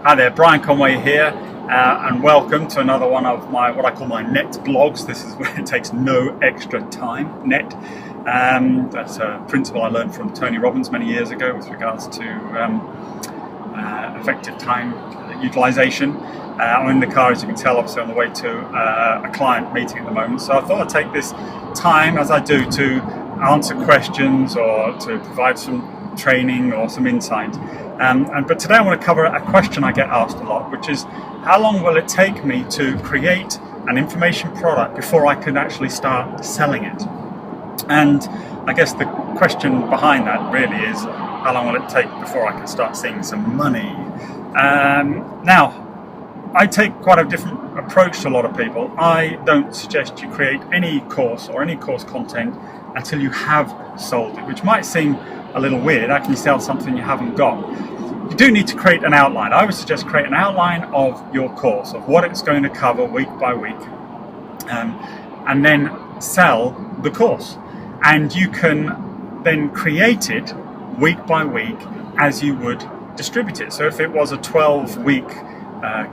Hi there, Brian Conway here, and welcome to another one of what I call my net blogs. This is where it takes no extra time, net. That's a principle I learned from Tony Robbins many years ago with regards to effective time utilization. I'm in the car, as you can tell, obviously on the way to a client meeting at the moment. So I thought I'd take this time, as I do, to answer questions or to provide some training or some insight. But today I want to cover a question I get asked a lot, which is how long will it take me to create an information product before I can actually start selling it? And I guess the question behind that really is, how long will it take before I can start seeing some money? Now, I take quite a different approach to a lot of people. I don't suggest you create any course or any course content until you have sold it, which might seem a little weird. How can you sell something you haven't got? You do need to create an outline. I would suggest create an outline of your course, of what it's going to cover week by week, and then sell the course. And you can then create it week by week as you would distribute it. So if it was a 12-week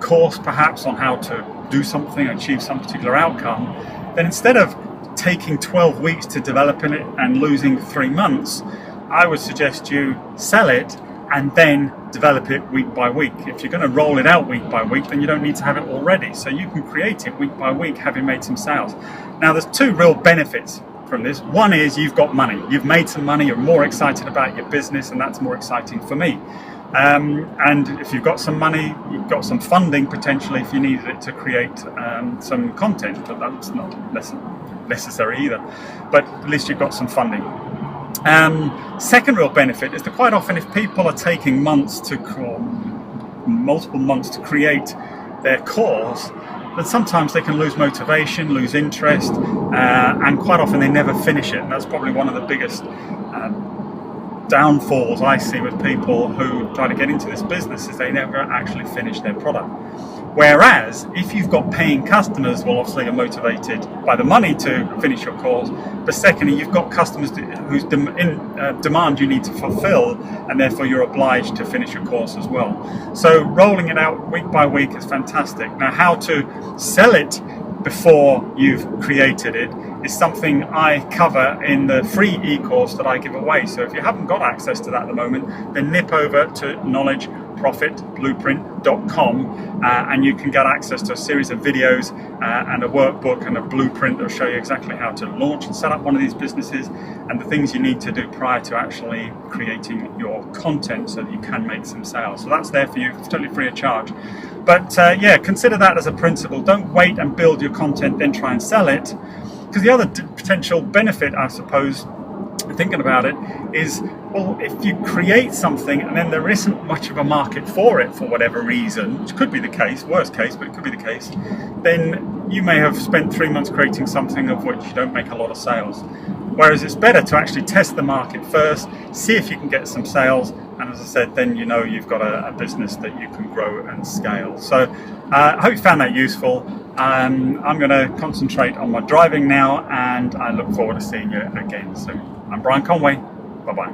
course perhaps on how to do something, achieve some particular outcome, then instead of taking 12 weeks to develop it and losing 3 months, I would suggest you sell it and then develop it week by week. If you're going to roll it out week by week, then you don't need to have it all ready. So you can create it week by week, having made some sales. Now, there's two real benefits from this. One is you've got money. You've made some money. You're more excited about your business, and that's more exciting for me. And if you've got some money, you've got some funding potentially if you needed it to create some content, but that's not necessary either. But at least you've got some funding. Second real benefit is that quite often if people are taking multiple months to create their course, then sometimes they can lose motivation, lose interest, and quite often they never finish it. And that's probably one of the biggest downfalls I see with people who try to get into this business, is they never actually finish their product. Whereas if you've got paying customers, well, obviously you're motivated by the money to finish your course, but secondly, you've got customers whose demand you need to fulfill, and therefore you're obliged to finish your course as well. So rolling it out week by week is fantastic. Now, how to sell it before you've created it is something I cover in the free e-course that I give away. So if you haven't got access to that at the moment, then nip over to knowledgeprofitblueprint.com and you can get access to a series of videos and a workbook and a blueprint that will show you exactly how to launch and set up one of these businesses and the things you need to do prior to actually creating your content so that you can make some sales. So that's there for you. It's totally free of charge. But yeah, consider that as a principle. Don't wait and build your content, then try and sell it. Because the other potential benefit, I suppose, thinking about it, is, well, if you create something and then there isn't much of a market for it for whatever reason, which could be the case, worst case, but it could be the case, then you may have spent 3 months creating something of which you don't make a lot of sales. Whereas it's better to actually test the market first, see if you can get some sales, and as I said, then you know you've got a business that you can grow and scale. So I hope you found that useful. I'm going to concentrate on my driving now, and I look forward to seeing you again soon. I'm Brian Conway. Bye-bye.